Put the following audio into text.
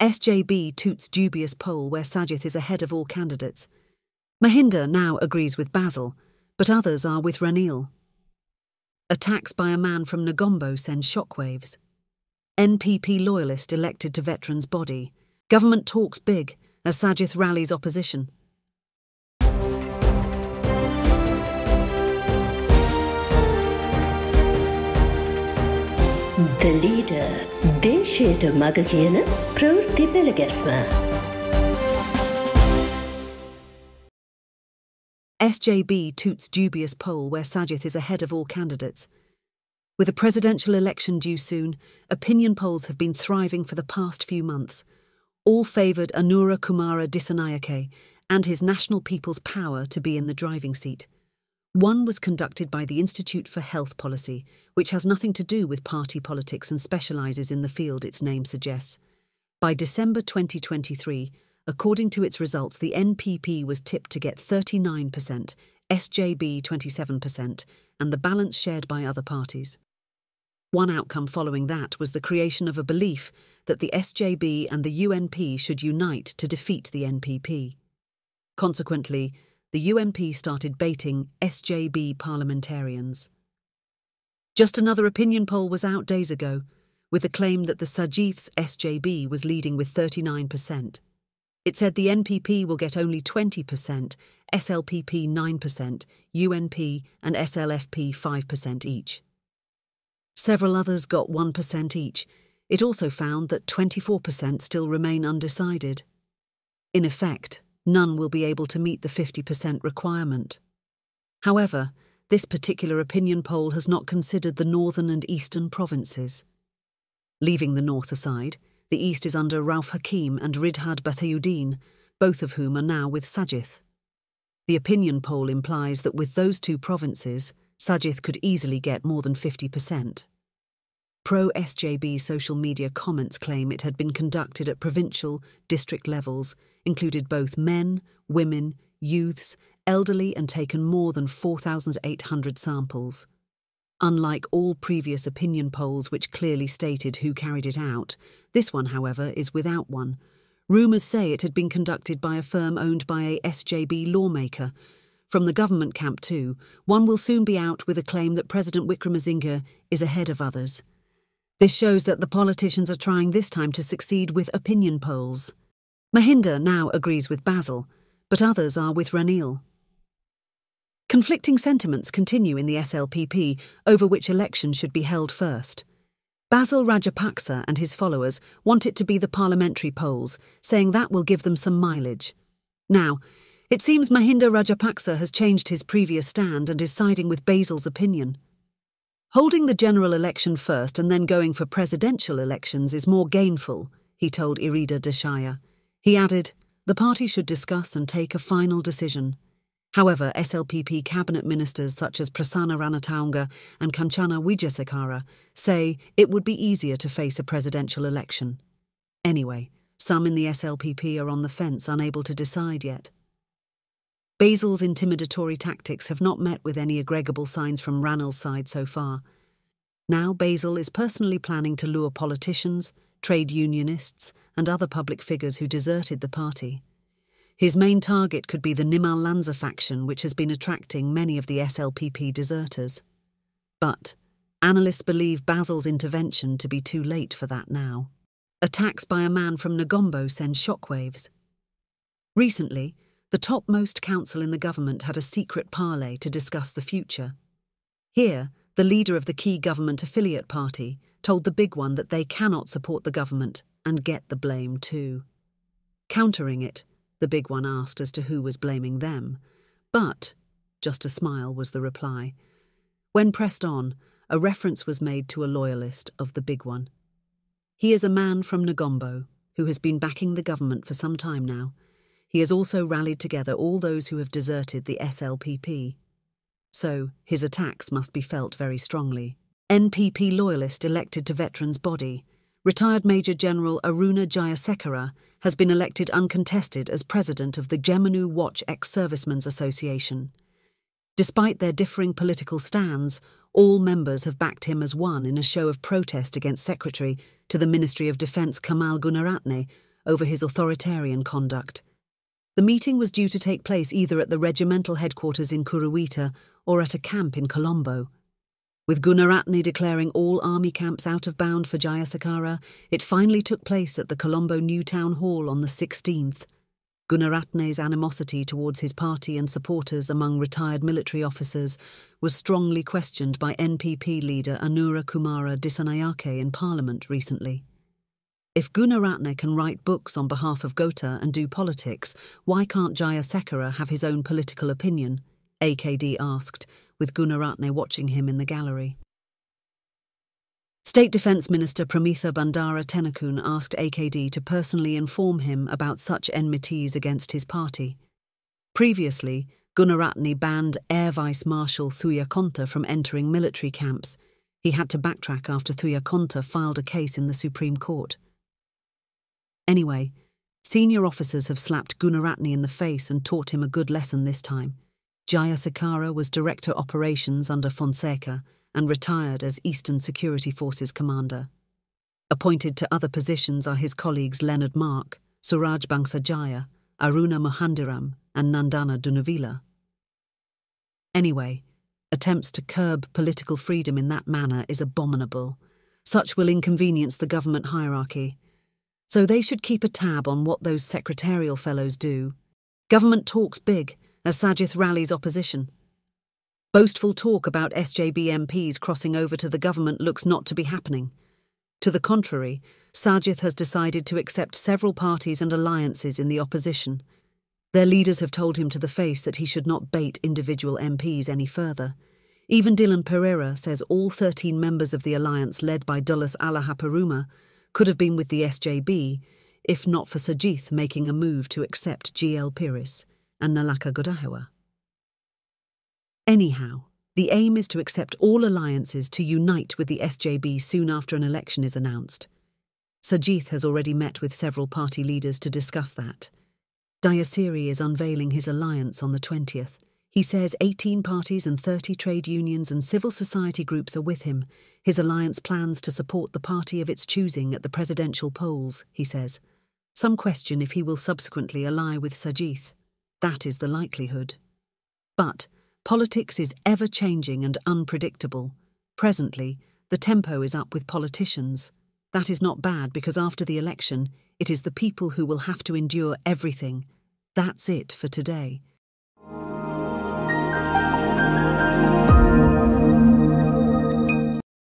SJB toots dubious poll where Sajith is ahead of all candidates. Mahinda now agrees with Basil, but others are with Ranil. Attacks by a man from Negombo send shockwaves. NPP loyalist elected to veterans' body. Government talks big as Sajith rallies opposition. The leader, දේශයට මග කියන ප්‍රවෘත්ති පෙළගැස්ම. SJB toots dubious poll where Sajith is ahead of all candidates. With a presidential election due soon, opinion polls have been thriving for the past few months. All favoured Anura Kumara Dissanayake and his National People's Power to be in the driving seat. One was conducted by the Institute for Health Policy, which has nothing to do with party politics and specialises in the field its name suggests. By December 2023, according to its results, the NPP was tipped to get 39%, SJB 27%, and the balance shared by other parties. One outcome following that was the creation of a belief that the SJB and the UNP should unite to defeat the NPP. Consequently, the UNP started baiting SJB parliamentarians. Just another opinion poll was out days ago, with the claim that the Sajith's SJB was leading with 39%. It said the NPP will get only 20%, SLPP 9%, UNP and SLFP 5% each. Several others got 1% each. It also found that 24% still remain undecided. In effect, none will be able to meet the 50% requirement. However, this particular opinion poll has not considered the northern and eastern provinces. Leaving the north aside, the east is under Rauf Hakim and Ridhad Bathayuddin, both of whom are now with Sajith. The opinion poll implies that with those two provinces, Sajith could easily get more than 50%. Pro-SJB social media comments claim it had been conducted at provincial, district levels, included both men, women, youths, elderly, and taken more than 4,800 samples. Unlike all previous opinion polls which clearly stated who carried it out, this one, however, is without one. Rumours say it had been conducted by a firm owned by a SJB lawmaker. From the government camp too, one will soon be out with a claim that President Wickremesinghe is ahead of others. This shows that the politicians are trying this time to succeed with opinion polls. Mahinda now agrees with Basil, but others are with Ranil. Conflicting sentiments continue in the SLPP over which election should be held first. Basil Rajapaksa and his followers want it to be the parliamentary polls, saying that will give them some mileage. Now, it seems Mahinda Rajapaksa has changed his previous stand and is siding with Basil's opinion. Holding the general election first and then going for presidential elections is more gainful, he told Irida Deshaya. He added, the party should discuss and take a final decision. However, SLPP cabinet ministers such as Prasanna Ranataunga and Kanchana Wijasekara say it would be easier to face a presidential election. Anyway, some in the SLPP are on the fence, unable to decide yet. Basil's intimidatory tactics have not met with any agreeable signs from Ranil's side so far. Now Basil is personally planning to lure politicians, trade unionists, and other public figures who deserted the party. His main target could be the Nimal Lanza faction, which has been attracting many of the SLPP deserters. But analysts believe Basil's intervention to be too late for that now. Attacks by a man from Negombo send shockwaves. Recently, the topmost council in the government had a secret parley to discuss the future. Here, the leader of the key government affiliate party told the big one that they cannot support the government and get the blame too. Countering it, the big one asked as to who was blaming them, but just a smile was the reply. When pressed on, a reference was made to a loyalist of the big one. He is a man from Negombo who has been backing the government for some time now. He has also rallied together all those who have deserted the SLPP. So his attacks must be felt very strongly. NPP loyalist elected to veterans' body. Retired Major General Aruna Jayasekara has been elected uncontested as president of the Gemunu Watch Ex-Servicemen's Association. Despite their differing political stands, all members have backed him as one in a show of protest against Secretary to the Ministry of Defence Kamal Gunaratne, over his authoritarian conduct. The meeting was due to take place either at the regimental headquarters in Kuruwita or at a camp in Colombo. With Gunaratne declaring all army camps out of bound for Jayasekara, it finally took place at the Colombo New Town Hall on the 16th. Gunaratne's animosity towards his party and supporters among retired military officers was strongly questioned by NPP leader Anura Kumara Dissanayake in Parliament recently. If Gunaratne can write books on behalf of Gota and do politics, why can't Jayasekara have his own political opinion? AKD asked, with Gunaratne watching him in the gallery. State Defence Minister Pramitha Bandara Tenakun asked AKD to personally inform him about such enmities against his party. Previously, Gunaratne banned Air Vice Marshal Thuyakonta from entering military camps. He had to backtrack after Thuyakonta filed a case in the Supreme Court. Anyway, senior officers have slapped Gunaratne in the face and taught him a good lesson this time. Jayasekara was Director Operations under Fonseca and retired as Eastern Security Forces Commander. Appointed to other positions are his colleagues Leonard Mark, Suraj Bangsajaya, Aruna Mohandiram and Nandana Dunavila. Anyway, attempts to curb political freedom in that manner is abominable. Such will inconvenience the government hierarchy. So they should keep a tab on what those secretarial fellows do. Government talks big as Sajith rallies opposition. Boastful talk about SJB MPs crossing over to the government looks not to be happening. To the contrary, Sajith has decided to accept several parties and alliances in the opposition. Their leaders have told him to the face that he should not bait individual MPs any further. Even Dylan Pereira says all 13 members of the alliance led by Dulles Alahaparuma could have been with the SJB if not for Sajith making a move to accept GL Piris and Nalaka Godahewa. Anyhow, the aim is to accept all alliances to unite with the SJB soon after an election is announced. Sajith has already met with several party leaders to discuss that. Dayasiri is unveiling his alliance on the 20th. He says 18 parties and 30 trade unions and civil society groups are with him. His alliance plans to support the party of its choosing at the presidential polls, he says. Some question if he will subsequently ally with Sajith. That is the likelihood. But politics is ever-changing and unpredictable. Presently, the tempo is up with politicians. That is not bad because after the election, it is the people who will have to endure everything. That's it for today.